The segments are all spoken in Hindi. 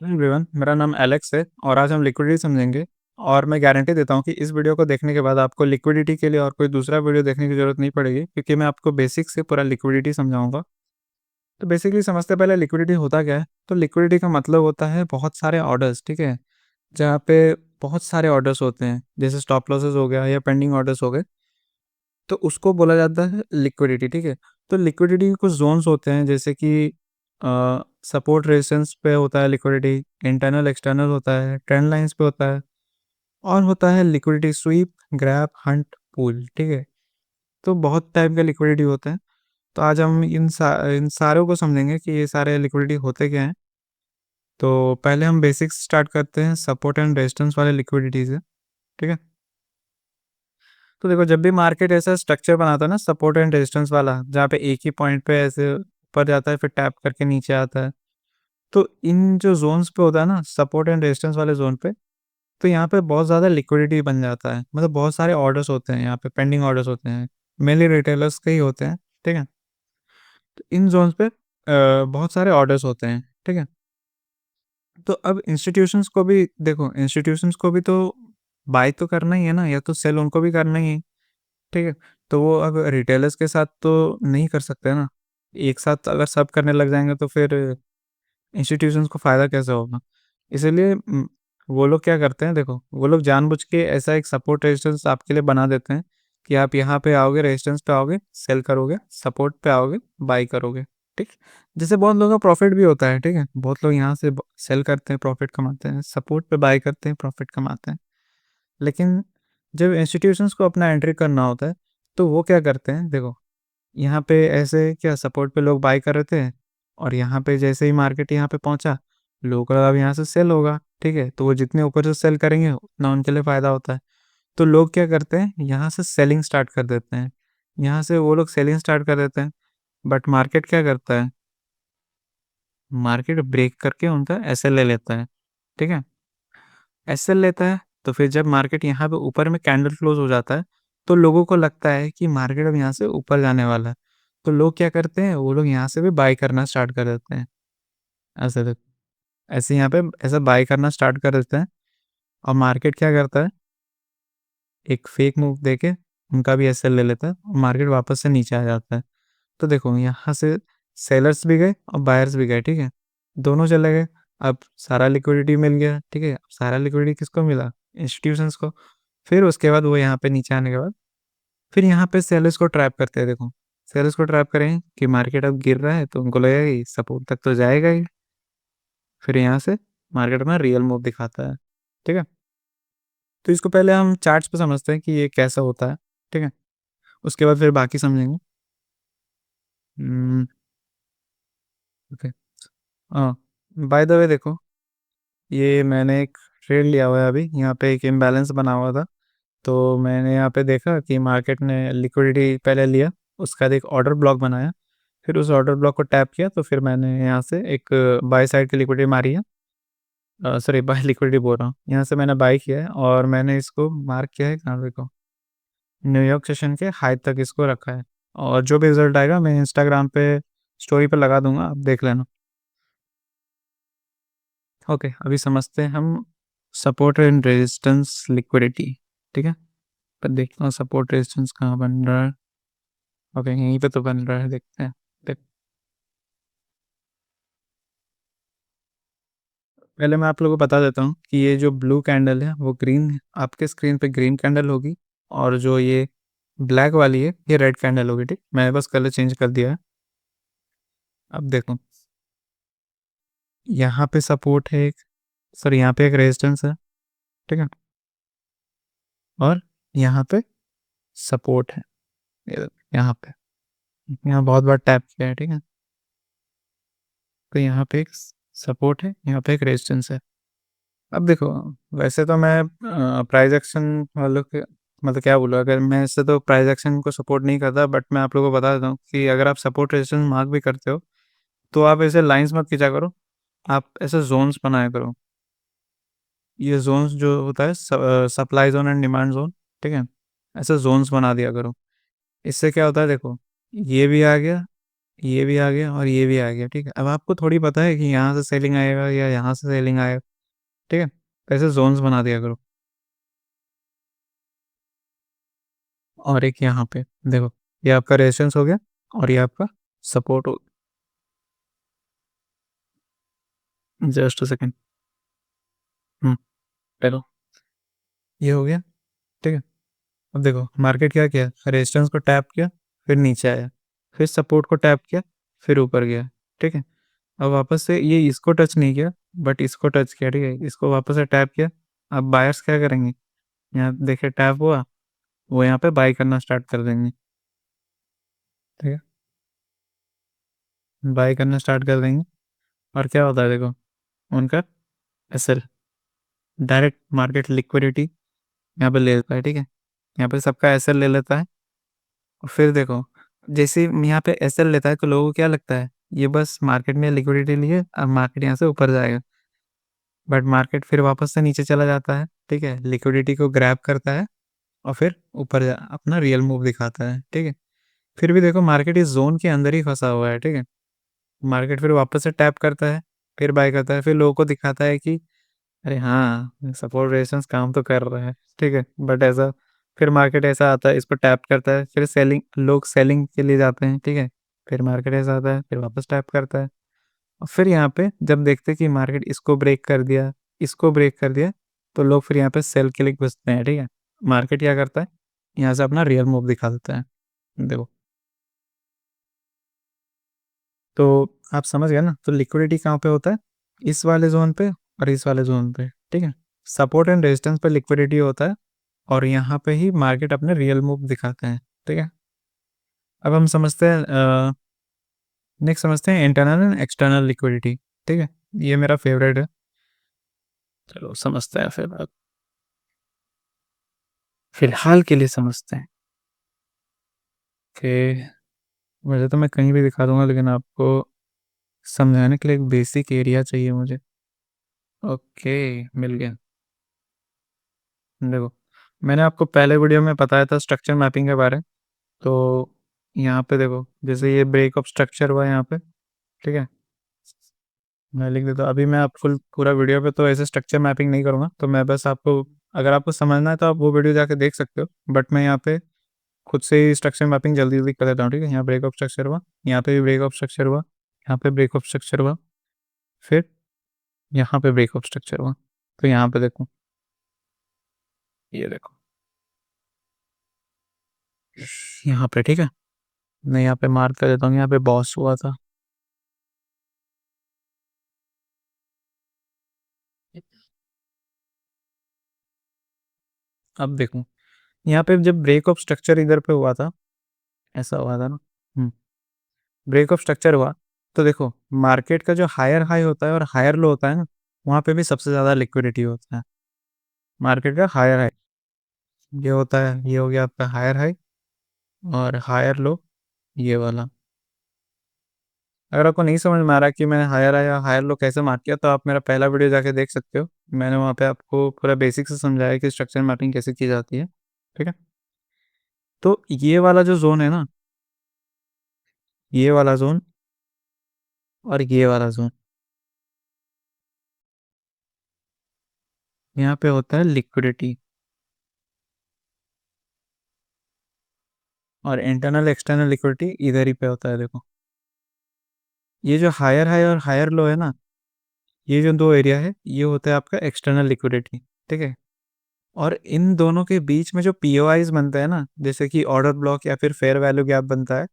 हेलो एवरीवन, मेरा नाम एलेक्स है और आज हम लिक्विडिटी समझेंगे। और मैं गारंटी देता हूँ कि इस वीडियो को देखने के बाद आपको लिक्विडिटी के लिए और कोई दूसरा वीडियो देखने की ज़रूरत नहीं पड़ेगी, क्योंकि मैं आपको बेसिक से पूरा लिक्विडिटी समझाऊंगा। तो बेसिकली समझते पहले लिक्विडिटी होता क्या है। तो लिक्विडिटी का मतलब होता है बहुत सारे ऑर्डर्स, ठीक है। जहाँ पे बहुत सारे ऑर्डर्स होते हैं, जैसे स्टॉप लॉसेस हो गया या पेंडिंग ऑर्डर्स हो गए, तो उसको बोला जाता है लिक्विडिटी, ठीक है। तो लिक्विडिटी के कुछ जोन्स होते हैं, जैसे कि सपोर्ट रेजिस्टेंस पे होता है लिक्विडिटी, इंटरनल एक्सटर्नल होता है, ट्रेंड लाइंस पे होता है, और होता है liquidity sweep, grab, Hunt, pool, ठीक है। तो बहुत टाइप के लिक्विडिटी होते हैं। तो आज हम इन सारों को समझेंगे कि ये सारे लिक्विडिटी होते क्या हैं। तो पहले हम बेसिक्स स्टार्ट करते हैं सपोर्ट एंड रेजिस्टेंस वाले लिक्विडिटी से, ठीक है। तो देखो, जब भी मार्केट ऐसा स्ट्रक्चर बनाता है ना, सपोर्ट एंड रेजिस्टेंस वाला, जहाँ पे एक ही पॉइंट पे ऐसे ऊपर जाता है फिर टैप करके नीचे आता है, तो इन जो जोन्स पे होता है ना, सपोर्ट एंड रेजिस्टेंस वाले जोन पे, तो यहाँ पे बहुत ज़्यादा लिक्विडिटी बन जाता है। मतलब बहुत सारे ऑर्डर्स होते हैं यहाँ पे, पेंडिंग ऑर्डर्स होते हैं, मेनली रिटेलर्स के ही होते हैं, ठीक है। तो इन जोन्स पे बहुत सारे ऑर्डर्स होते हैं, ठीक है। तो अब इंस्टीट्यूशंस को भी देखो, इंस्टीट्यूशंस को भी तो बाय तो करना ही है ना, या तो सेल उनको भी करना ही है, ठीक है। तो वो अब रिटेलर्स के साथ तो नहीं कर सकते ना। एक साथ अगर सब करने लग जाएंगे तो फिर इंस्टीट्यूशंस को फ़ायदा कैसे होगा। इसीलिए वो लोग क्या करते हैं, देखो, वो लोग जानबूझ के ऐसा एक सपोर्ट रेजिस्टेंस आपके लिए बना देते हैं कि आप यहाँ पे आओगे, रेजिस्टेंस पे आओगे सेल करोगे, सपोर्ट पे आओगे बाई करोगे, ठीक। जिससे बहुत लोगों का प्रॉफिट भी होता है, ठीक है। बहुत लोग यहाँ से सेल करते हैं, प्रॉफिट कमाते हैं, सपोर्ट पे बाई करते हैं, प्रॉफिट कमाते हैं। लेकिन जब इंस्टीट्यूशंस को अपना एंट्री करना होता है, तो वो क्या करते हैं, देखो, यहाँ पे ऐसे क्या सपोर्ट पे लोग बाय कर रहे थे, और यहाँ पे जैसे ही मार्केट यहाँ पे पहुंचा, लोगों को अब यहाँ से सेल होगा, ठीक है। तो वो जितने ऊपर से सेल करेंगे उतना उनके लिए फ़ायदा होता है। तो लोग क्या करते हैं, यहाँ से सेलिंग स्टार्ट कर देते हैं, यहाँ से वो लोग सेलिंग स्टार्ट कर देते हैं। बट मार्केट क्या करता है, मार्केट ब्रेक करके उनका एसएल ले लेता है, ठीक है। एसएल लेता है, तो फिर जब मार्केट यहाँ पे ऊपर में कैंडल क्लोज हो जाता है, तो लोगों को लगता है कि मार्केट अब यहाँ से ऊपर जाने वाला है। तो लोग क्या करते हैं, वो लोग यहाँ से भी बाय करना स्टार्ट कर देते हैं। ऐसे देखो, ऐसे यहाँ पे ऐसा बाय करना स्टार्ट कर देते हैं, और मार्केट क्या करता है, एक फेक मूव देके उनका भी एसएल ले लेता है, और मार्केट वापस से नीचे आ जाता है। तो देखो, यहाँ से सेलर्स भी गए और बायर्स भी गए, ठीक है। दोनों चले गए। अब सारा लिक्विडिटी मिल गया, ठीक है। अब सारा लिक्विडिटी किसको मिला, इंस्टीट्यूशंस को। फिर उसके बाद वो यहाँ पे नीचे आने के बाद फिर यहाँ पे सेलर्स को ट्रैप करते हैं। देखो, सेलर्स को ट्रैप करें कि मार्केट अब गिर रहा है, तो उनको लगेगा कि सपोर्ट तक तो जाएगा ही। फिर यहाँ से मार्केट में रियल मूव दिखाता है, ठीक है। तो इसको पहले हम चार्ट्स पे समझते हैं कि ये कैसा होता है, ठीक है। उसके बाद फिर बाकी समझेंगे। ओके। हाँ, बाय द वे देखो, ये मैंने एक ट्रेड लिया हुआ है अभी, यहाँ पे एक इम्बैलेंस बना हुआ था। तो मैंने यहाँ पे देखा कि मार्केट ने लिक्विडिटी पहले लिया, उसका बाद एक ऑर्डर ब्लॉक बनाया, फिर उस ऑर्डर ब्लॉक को टैप किया, तो फिर मैंने यहाँ से एक बाय साइड की लिक्विडिटी मारी है। सॉरी, बाय लिक्विडिटी बोल रहा हूँ, यहाँ से मैंने बाय किया है और मैंने इसको मार्क किया है, कहाँ देखो, न्यूयॉर्क सेशन के हाई तक इसको रखा है। और जो भी रिजल्ट आएगा मैं इंस्टाग्राम पे स्टोरी पे लगा दूंगा, आप देख लेना। ओके, अभी समझते हैं हम सपोर्ट एंड रेजिस्टेंस लिक्विडिटी, ठीक है। पर देखता हूँ सपोर्ट रेजिस्टेंस कहाँ बन रहा है। ओके, यहीं पे तो बन रहा है, देखते हैं। देख, पहले मैं आप लोगों को बता देता हूँ कि ये जो ब्लू कैंडल है वो ग्रीन, आपके स्क्रीन पे ग्रीन कैंडल होगी, और जो ये ब्लैक वाली है ये रेड कैंडल होगी, ठीक। मैंने बस कलर चेंज कर दिया है। अब देखो, यहाँ पे सपोर्ट है एक, सर यहाँ पे एक रेजिस्टेंस है, ठीक है। और यहाँ पे सपोर्ट है, ये यहाँ पे, यहाँ बहुत बार टैप किया है, ठीक है। तो यहाँ पे एक सपोर्ट है, यहाँ पे एक रेजिस्टेंस है। अब देखो, वैसे तो मैं प्राइस एक्शन वालों के, मतलब क्या बोलूँ, अगर मैं इससे तो प्राइस एक्शन को सपोर्ट नहीं करता, बट मैं आप लोगों को बता देता हूँ कि अगर आप सपोर्ट रेजिस्टेंस मार्क भी करते हो, तो आप ऐसे लाइंस मत खींचा करो, आप ऐसे जोन्स बनाया करो। ये जोन्स जो होता है, supply zone and demand zone, ठीक है, ऐसे जोन्स बना दिया करो। इससे क्या होता है, देखो, ये भी आ गया, ये भी आ गया और ये भी आ गया, ठीक है। अब आपको थोड़ी पता है कि यहाँ से सेलिंग आएगा या यहाँ से सेलिंग आएगा, ठीक है। तो ऐसे जोन्स बना दिया करो। और एक यहाँ पे देखो, ये आपका रेजिस्टेंस हो गया और ये आपका सपोर्ट हो। Just a second. चलो, ये हो गया, ठीक है। अब देखो मार्केट क्या किया, रेजिस्टेंस को टैप किया, फिर नीचे आया, फिर सपोर्ट को टैप किया, फिर ऊपर गया, ठीक है। अब वापस से ये इसको टच नहीं किया, बट इसको टच किया, ठीक है। इसको वापस से टैप किया। अब बायर्स क्या करेंगे, यहाँ देखिए टैप हुआ, वो यहाँ पे बाई करना स्टार्ट कर देंगे, ठीक है। बाई करना स्टार्ट कर देंगे और क्या होता है देखो, उनका एसएल, डायरेक्ट मार्केट लिक्विडिटी यहाँ पे ले लेता है, ठीक है। यहाँ पे सबका एसएल ले लेता है। और फिर देखो, जैसे ही यहाँ पे एसएल लेता है तो लोगों को क्या लगता है, ये बस मार्केट में लिक्विडिटी लिए, अब मार्केट यहाँ से ऊपर जाएगा। बट मार्केट फिर वापस से नीचे चला जाता है, ठीक है। लिक्विडिटी को ग्रैब करता है और फिर ऊपर अपना रियल मूव दिखाता है, ठीक है। फिर भी देखो मार्केट इस जोन के अंदर ही फंसा हुआ है, ठीक है। मार्केट फिर वापस से टैप करता है, फिर बाय करता है, फिर लोगों को दिखाता है कि अरे हाँ सपोर्ट रेजिस्टेंस काम तो कर रहा है, ठीक है। बट ऐसा, फिर मार्केट ऐसा आता है, इसको टैप करता है, फिर सेलिंग, लोग सेलिंग के लिए जाते हैं, ठीक है। फिर मार्केट ऐसा आता है, फिर वापस टैप करता है। और फिर यहाँ पे जब देखते हैं कि मार्केट इसको ब्रेक कर दिया, इसको ब्रेक कर दिया, तो लोग फिर यहाँ पे सेल के लिए घुसते हैं, ठीक है। मार्केट क्या करता है, यहाँ से अपना रियल मूव दिखा देता है, देखो। तो आप समझ गए ना, तो लिक्विडिटी कहाँ पे होता है, इस वाले जोन पे और इस वाले जोन पे, ठीक है। सपोर्ट एंड रेजिस्टेंस पे लिक्विडिटी होता है और यहाँ पे ही मार्केट अपने रियल मूव दिखाते हैं, ठीक है। अब हम समझते हैं, नेक्स्ट समझते हैं इंटरनल एंड एक्सटर्नल लिक्विडिटी, ठीक है। ये मेरा फेवरेट है, चलो समझते हैं फिर, फिलहाल के लिए समझते हैं कि, वैसे तो मैं कहीं भी दिखा दूंगा लेकिन आपको समझाने के लिए एक बेसिक एरिया चाहिए मुझे। ओके, मिल गया। देखो, मैंने आपको पहले वीडियो में बताया था स्ट्रक्चर मैपिंग के बारे में। तो यहाँ पे देखो, जैसे ये ब्रेक ऑफ स्ट्रक्चर हुआ यहाँ पे, ठीक है। मैं लिख देता हूँ, अभी मैं आप फुल पूरा वीडियो पे तो ऐसे स्ट्रक्चर मैपिंग नहीं करूँगा, तो मैं बस आपको, अगर आपको समझना है तो आप वो वीडियो जाके देख सकते हो, बट मैं यहाँ पे खुद से ही स्ट्रक्चर मैपिंग जल्दी जल्दी कर देता हूँ, ठीक है। यहाँ ब्रेक ऑफ स्ट्रक्चर हुआ, यहाँ पे भी ब्रेक ऑफ स्ट्रक्चर हुआ, यहाँ पे ब्रेक ऑफ स्ट्रक्चर हुआ, फिर यहाँ पे ब्रेक ऑफ स्ट्रक्चर हुआ। तो यहाँ पे देखो, ये देखो यहाँ पे, ठीक है। मैं यहाँ पे मार्क कर देता हूँ, यहाँ पे बॉस हुआ था। अब देखो, यहाँ पे जब ब्रेक ऑफ स्ट्रक्चर इधर पे हुआ था, ऐसा हुआ था ना, ब्रेक ऑफ स्ट्रक्चर हुआ, तो देखो मार्केट का जो हायर हाई होता है और हायर लो होता है ना, वहाँ पे भी सबसे ज़्यादा लिक्विडिटी होता है। मार्केट का हायर हाई ये होता है, ये हो गया आपका हायर हाई, और हायर लो ये वाला। अगर आपको नहीं समझ में आ रहा कि मैंने हायर हाई या हायर लो कैसे मार्क किया, तो आप मेरा पहला वीडियो जाके देख सकते हो। मैंने वहाँ पे आपको पूरा बेसिक से समझाया कि स्ट्रक्चर मैपिंग कैसे की जाती है, ठीक है। तो ये वाला जो जोन है ना, ये वाला जोन और ये वाला जोन, यहाँ पे होता है लिक्विडिटी। और इंटरनल एक्सटर्नल लिक्विडिटी इधर ही पे होता है, देखो। ये जो हायर हाई और हायर लो है ना, ये जो दो एरिया है, ये होता है आपका एक्सटर्नल लिक्विडिटी, ठीक है। और इन दोनों के बीच में जो पीओआईज बनता है ना, जैसे कि ऑर्डर ब्लॉक या फिर फेयर वैल्यू गैप बनता है,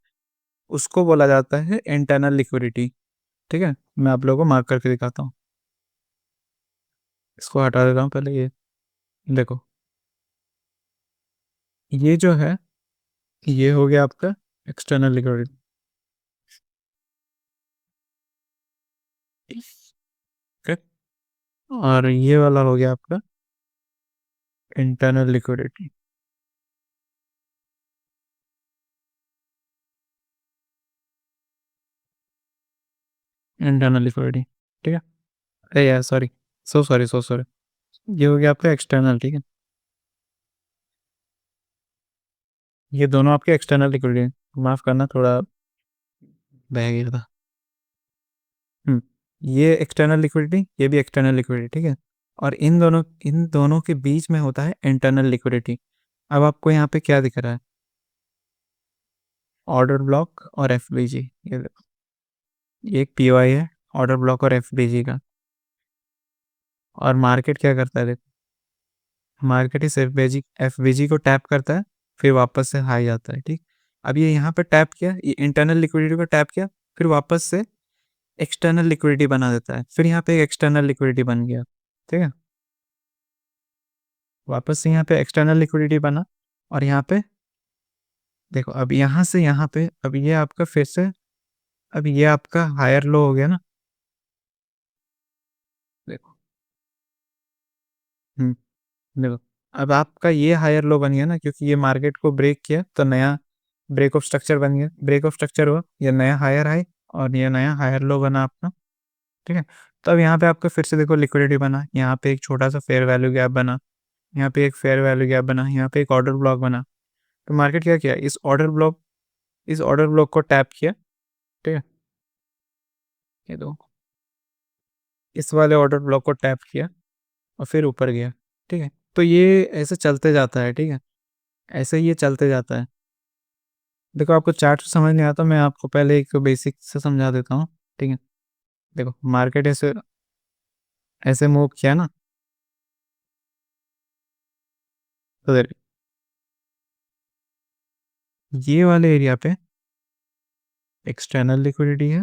उसको बोला जाता है इंटरनल लिक्विडिटी, ठीक है। मैं आप लोगों को मार्क करके दिखाता हूँ, इसको हटा देता हूँ पहले, ये देखो, ये जो है, ये हो गया आपका एक्सटर्नल लिक्विडिटी, ठीक। और ये वाला हो गया आपका इंटरनल लिक्विडिटी, इंटरनल लिक्विडिटी, ठीक है। अरे यार sorry, so sorry so sorry, ये हो गया आपका एक्सटर्नल, ठीक है। ये दोनों आपके एक्सटर्नल लिक्विडिटी, माफ़ करना थोड़ा बह गया था। हम्म ये एक्सटर्नल लिक्विडिटी, ये भी एक्सटर्नल लिक्विडिटी, ठीक है। और इन दोनों के बीच में होता है इंटरनल लिक्विडिटी। अब आपको यहाँ पे क्या दिख रहा है? ऑर्डर ब्लॉक और एफबीजी। ये देखो, ये एक पीओआई है, ऑर्डर ब्लॉक और एफबीजी का। और मार्केट क्या करता है, देखो, मार्केट इस एफबीजी को टैप करता है, फिर वापस से हाई आता है, ठीक। अब ये यहाँ पे टैप किया, ये इंटरनल लिक्विडिटी को टैप किया, फिर वापस से एक्सटर्नल लिक्विडिटी बना देता है, फिर यहाँ पे एक एक्सटर्नल लिक्विडिटी बन गया, ठीक है। वापस से यहाँ पे एक्सटर्नल लिक्विडिटी बना, और यहाँ पे देखो, अब यहाँ से यहाँ पे, अब ये आपका फिर से, अब ये आपका हायर लो हो गया ना। देखो, देखो, अब आपका ये हायर लो बन गया ना, क्योंकि ये मार्केट को ब्रेक किया तो नया ब्रेक ऑफ स्ट्रक्चर बन गया, ब्रेक ऑफ स्ट्रक्चर हुआ, ये नया हायर हाई और ये नया हायर लो बना आपका, ठीक है। तो अब यहाँ पे आपका फिर से देखो लिक्विडिटी बना, यहाँ पे एक छोटा सा फेयर वैल्यू गैप बना, यहाँ पे एक फेयर वैल्यू गैप बना, यहाँ पे एक ऑर्डर ब्लॉक बना। तो मार्केट क्या किया, इस ऑर्डर ब्लॉक को टैप किया, ठीक है। ये दो, इस वाले ऑर्डर ब्लॉक को टैप किया और फिर ऊपर गया, ठीक है। तो ये ऐसे चलते जाता है, ठीक है, ऐसे ही ये चलते जाता है। देखो, आपको चार्ट समझ नहीं आता, मैं आपको पहले एक बेसिक से समझा देता हूँ, ठीक है। देखो, मार्केट ऐसे ऐसे मूव किया ना, तो ये वाले एरिया पे एक्सटर्नल लिक्विडिटी है,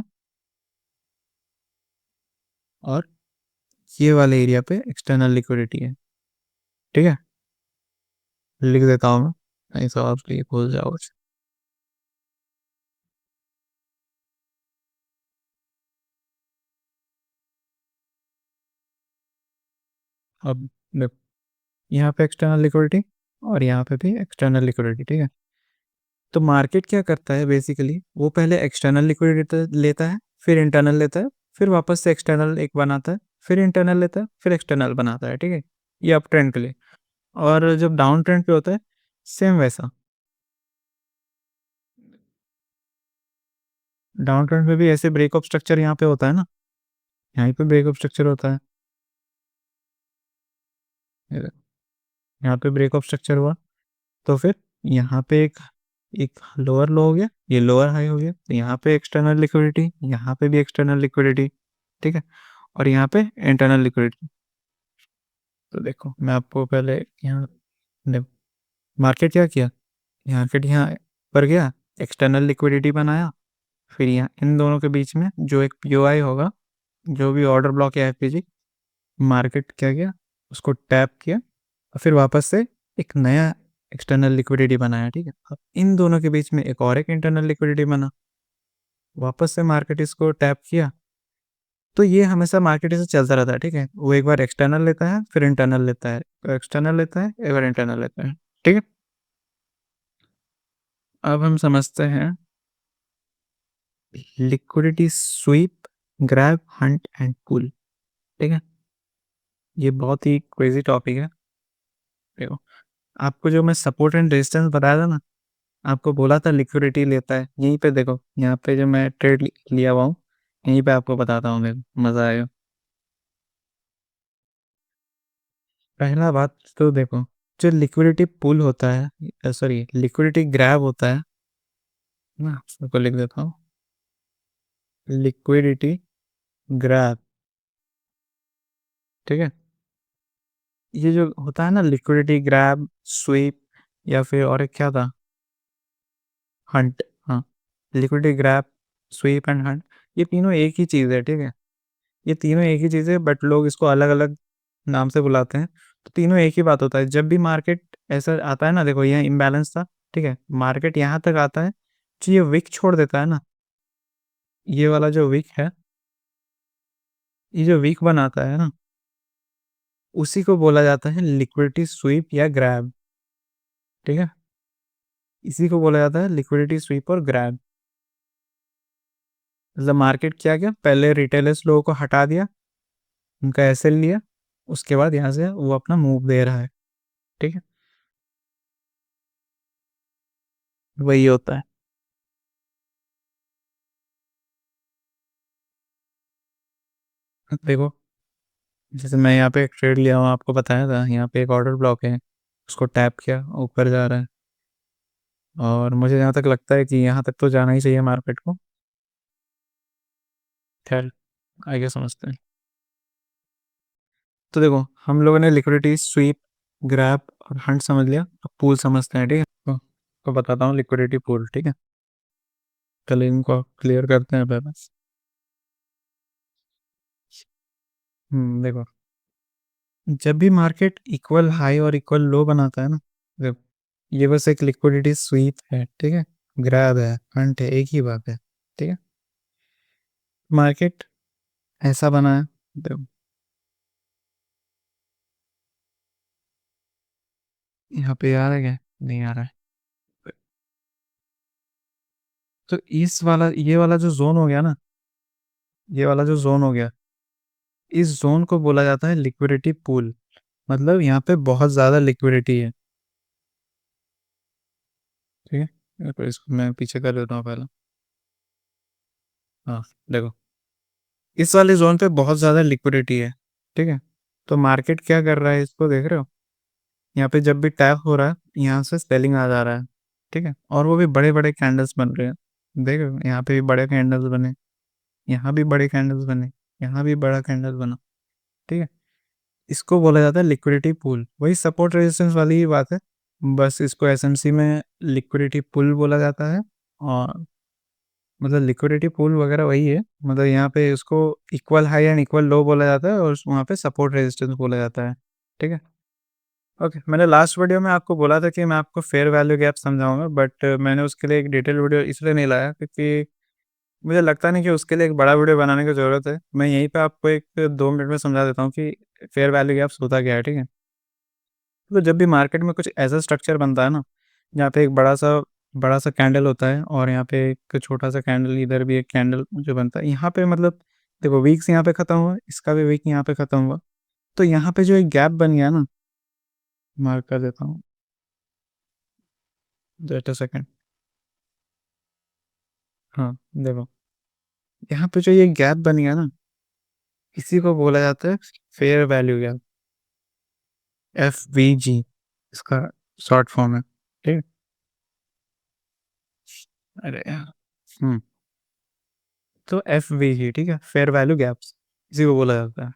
और ये वाले एरिया पे एक्सटर्नल लिक्विडिटी है, ठीक है। लिख देता हूँ मैं, नहीं तो आप ये भूल जाओगे। अब देखो, यहाँ पे एक्सटर्नल लिक्विडिटी और यहाँ पे भी एक्सटर्नल लिक्विडिटी, ठीक है। तो मार्केट क्या करता है बेसिकली, वो पहले एक्सटर्नल लिक्विडिटी लेता है, फिर इंटरनल लेता है, फिर वापस से एक्सटर्नल एक बनाता है, फिर इंटरनल लेता है, फिर एक्सटर्नल बनाता है, ठीक है। ये अप ट्रेंड के लिए। और जब डाउन ट्रेंड पे होता है, सेम वैसा। डाउन ट्रेंड पे भी ऐसे ब्रेक ऑफ स्ट्रक्चर यहाँ पे होता है ना, यहाँ पे ब्रेक ऑफ स्ट्रक्चर होता है, ये देखो, यहाँ पे ब्रेक ऑफ स्ट्रक्चर हुआ, तो फिर यहाँ पे एक एक लोअर लो हो गया, ये लोअर हाई हो गया, तो यहाँ पे एक्सटर्नल लिक्विडिटी, यहाँ पे भी एक्सटर्नल लिक्विडिटी, ठीक है। और यहाँ पे इंटरनल लिक्विडिटी। तो देखो, मैं आपको पहले यहाँ, देखो, मार्केट क्या किया, मार्केट यहाँ पर गया, एक्सटर्नल लिक्विडिटी बनाया, फिर यहाँ इन दोनों के बीच में जो एक पीओआई होगा, जो भी ऑर्डर ब्लॉक या एफपीजी, मार्केट क्या किया, उसको टैप किया, और फिर वापस से एक नया एक्सटर्नल लिक्विडिटी बनाया, ठीक है। अब इन दोनों के बीच में एक और एक इंटरनल लिक्विडिटी बना, वापस से मार्केट इसको टैप किया। तो ये हमेशा मार्केट से चलता रहता है, ठीक है। वो एक बार एक्सटर्नल लेता है, फिर इंटरनल लेता है, एक्सटर्नल लेता है, एक बार इंटरनल लेता है, ठीक है। अब हम समझते हैं liquidity sweep, grab, hunt and pull, ठीक है। ये बहुत ही क्रेजी टॉपिक है। देखो, आपको जो मैं सपोर्ट एंड रेजिस्टेंस बताया था ना, आपको बोला था लिक्विडिटी लेता है, यहीं पे देखो, यहाँ पे जो मैं ट्रेड लिया हुआ हूँ, यहीं पे आपको बताता हूँ, देखो मजा आएगा। पहला बात तो देखो, जो लिक्विडिटी पुल होता है, सॉरी लिक्विडिटी ग्रैब होता है ना, उसको लिख देता हूँ, लिक्विडिटी ग्रैब, ठीक है। ये जो होता है ना, लिक्विडिटी ग्रैब, स्वीप, या फिर और एक क्या था, हंट, हाँ, liquidity grab, SVEEP and Hunt, ये तीनों एक ही चीज़ है, ठीक है। ये तीनों एक ही चीज़ है, बट लोग इसको अलग अलग नाम से बुलाते हैं। तो तीनों एक ही बात होता है, जब भी मार्केट ऐसा आता है ना, देखो यहाँ इम्बैलेंस था, ठीक है, मार्केट यहाँ तक आता है, तो ये विक छोड़ देता है ना, ये वाला जो विक है, ये जो विक बनाता है ना, उसी को बोला जाता है लिक्विडिटी स्वीप या ग्रैब, ठीक है। इसी को बोला जाता है लिक्विडिटी स्वीप और ग्रैब। मतलब मार्केट क्या क्या, पहले रिटेलर्स लोगों को हटा दिया, उनका एसएल लिया, उसके बाद यहाँ से वो अपना मूव दे रहा है, ठीक है। वही होता है। देखो, जैसे मैं यहाँ पे एक ट्रेड लिया हूँ, आपको बताया था, यहाँ पे एक ऑर्डर ब्लॉक है, उसको टैप किया, ऊपर जा रहा है, और मुझे जहाँ तक लगता है कि यहाँ तक तो जाना ही चाहिए मार्केट को। खैर, आगे समझते हैं। तो देखो, हम लोगों ने लिक्विडिटी, स्वीप, ग्रैब और हंट समझ लिया, अब पूल समझते हैं, ठीक है। तो बताता हूँ लिक्विडिटी पूल, ठीक है। चलो इनको क्लियर करते हैं पहले। देखो, जब भी मार्केट इक्वल हाई और इक्वल लो बनाता है ना, देखो, ये बस एक लिक्विडिटी स्वीप है, ठीक है। ग्रैब है, हंट है, एक ही बात है, ठीक है। मार्केट ऐसा बना है, देखो, यहाँ पे आ रहा है क्या, नहीं आ रहा है। तो इस वाला, ये वाला जो जोन हो गया ना, ये वाला जो जोन हो गया, इस जोन को बोला जाता है लिक्विडिटी पूल। मतलब यहाँ पे बहुत ज़्यादा लिक्विडिटी है, ठीक है। तो इसको मैं पीछे कर देता हूँ पहले। हाँ, देखो, इस वाले जोन पे बहुत ज़्यादा लिक्विडिटी है, ठीक है। तो मार्केट क्या कर रहा है, इसको देख रहे हो, यहाँ पे जब भी टैप हो रहा है, यहाँ से सेलिंग आ जा रहा है, ठीक है। और वो भी बड़े बड़े कैंडल्स बन रहे हैं, देख रहे हो, यहाँ पे भी बड़े कैंडल्स बने, यहाँ भी बड़े कैंडल्स बने, यहाँ भी बड़ा कैंडल बना, ठीक है। इसको बोला जाता है लिक्विडिटी पूल, वही सपोर्ट रेजिस्टेंस वाली ही बात है, बस इसको एसएमसी में लिक्विडिटी पुल बोला जाता है। और मतलब लिक्विडिटी पूल वगैरह वही है, मतलब यहाँ पे उसको इक्वल हाई एंड इक्वल लो बोला जाता है, और वहाँ पे सपोर्ट रेजिस्टेंस बोला जाता है, ठीक है। ओके, मैंने लास्ट वीडियो में आपको बोला था कि मैं आपको फेयर वैल्यू गैप समझाऊंगा, बट मैंने उसके लिए एक डिटेल वीडियो इसलिए नहीं लाया क्योंकि मुझे लगता नहीं कि उसके लिए एक बड़ा वीडियो बनाने की ज़रूरत है। मैं यहीं पे आपको एक 2 मिनट में समझा देता हूँ कि फेयर वैल्यू गैप्स होता क्या है, ठीक है। तो जब भी मार्केट में कुछ ऐसा स्ट्रक्चर बनता है ना, जहाँ पे एक बड़ा सा कैंडल होता है, और यहाँ पे एक छोटा सा कैंडल, इधर भी एक कैंडल जो बनता है, यहाँ पे मतलब देखो, वीक्स यहाँ पे ख़त्म हुआ, इसका भी वीक यहाँ पे ख़त्म हुआ, तो यहाँ पे जो एक गैप बन गया ना, मार्क कर देता हूँ, जस्ट अ सेकेंड। हाँ, देखो, यहाँ पे जो ये गैप बन गया ना, इसी को बोला जाता है फेयर वैल्यू गैप, FVG इसका शॉर्ट फॉर्म है, ठीक है। अरे यार, तो FVG, ठीक है, फेयर वैल्यू गैप्स, इसी को बोला जाता है,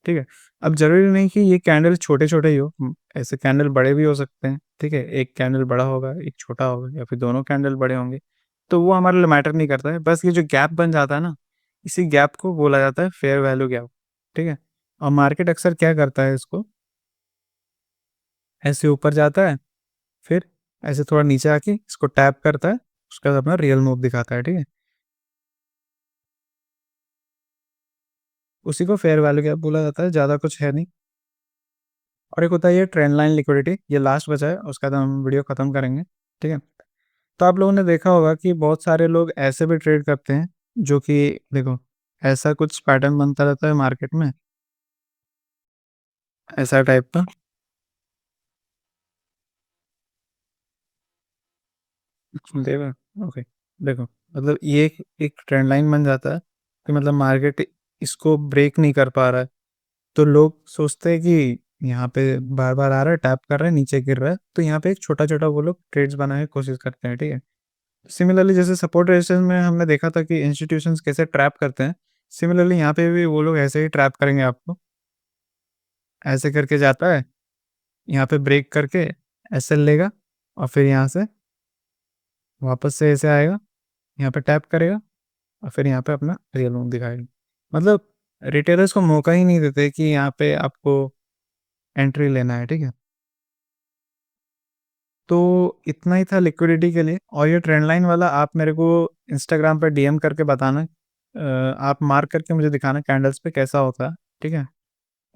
ठीक है। अब जरूरी नहीं कि ये कैंडल छोटे छोटे ही हो, ऐसे कैंडल बड़े भी हो सकते हैं, ठीक है। एक कैंडल बड़ा होगा, एक छोटा होगा, या फिर दोनों कैंडल बड़े होंगे, तो वो हमारे लिए मैटर नहीं करता है, बस ये जो गैप बन जाता है ना, इसी गैप को बोला जाता है फेयर वैल्यू गैप, ठीक है। और मार्केट अक्सर क्या करता है, इसको ऐसे ऊपर जाता है, फिर ऐसे थोड़ा नीचे आके इसको टैप करता है, उसका अपना रियल मूव दिखाता है, ठीक है। उसी को फेयर वैल्यू गैप बोला जाता है, ज़्यादा कुछ है नहीं। और एक होता है ये ट्रेंड लाइन लिक्विडिटी, ये लास्ट बचा है, उसका तो हम वीडियो ख़त्म करेंगे, ठीक है। तो आप लोगों ने देखा होगा कि बहुत सारे लोग ऐसे भी ट्रेड करते हैं, जो कि देखो, ऐसा कुछ पैटर्न बनता रहता है मार्केट में, ऐसा टाइप का। देखो, ओके, देखो, मतलब ये एक ट्रेंड लाइन बन जाता है कि मतलब मार्केट इसको ब्रेक नहीं कर पा रहा है, तो लोग सोचते हैं कि यहाँ पे बार बार आ रहा है, टैप कर रहा है, नीचे गिर रहा है, तो यहाँ पे एक छोटा छोटा वो लोग ट्रेड्स बनाने की कोशिश करते हैं, ठीक है। सिमिलरली जैसे सपोर्ट रेजिस्टेंस में हमने देखा था कि इंस्टीट्यूशंस कैसे ट्रैप करते हैं, सिमिलरली यहाँ पे भी वो लोग ऐसे ही ट्रैप करेंगे आपको, ऐसे करके जाता है, यहाँ पे ब्रेक करके एसएल लेगा, और फिर यहाँ से वापस से ऐसे आएगा, यहाँ पे टैप करेगा, और फिर यहाँ पे अपना रियल मूव दिखाएगा। मतलब रिटेलर्स को मौका ही नहीं देते कि यहाँ पे आपको एंट्री लेना है, ठीक है। तो इतना ही था लिक्विडिटी के लिए, और ये ट्रेंड लाइन वाला आप मेरे को इंस्टाग्राम पर डीएम करके बताना, आप मार्क करके मुझे दिखाना कैंडल्स पे कैसा होता है, ठीक है।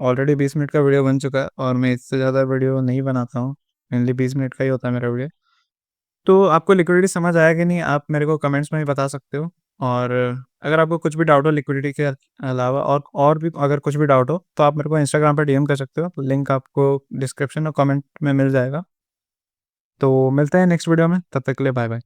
ऑलरेडी 20 मिनट का वीडियो बन चुका है, और मैं इससे ज़्यादा वीडियो नहीं बनाता हूँ, मेनली 20 मिनट का ही होता है मेरा वीडियो। तो आपको लिक्विडिटी समझ आया कि नहीं, आप मेरे को कमेंट्स में भी बता सकते हो। और अगर आपको कुछ भी डाउट हो लिक्विडिटी के अलावा, और भी अगर कुछ भी डाउट हो, तो आप मेरे को इंस्टाग्राम पर डीएम कर सकते हो, लिंक आपको डिस्क्रिप्शन और कमेंट में मिल जाएगा। तो मिलते हैं नेक्स्ट वीडियो में, तब तक के लिए बाय बाय।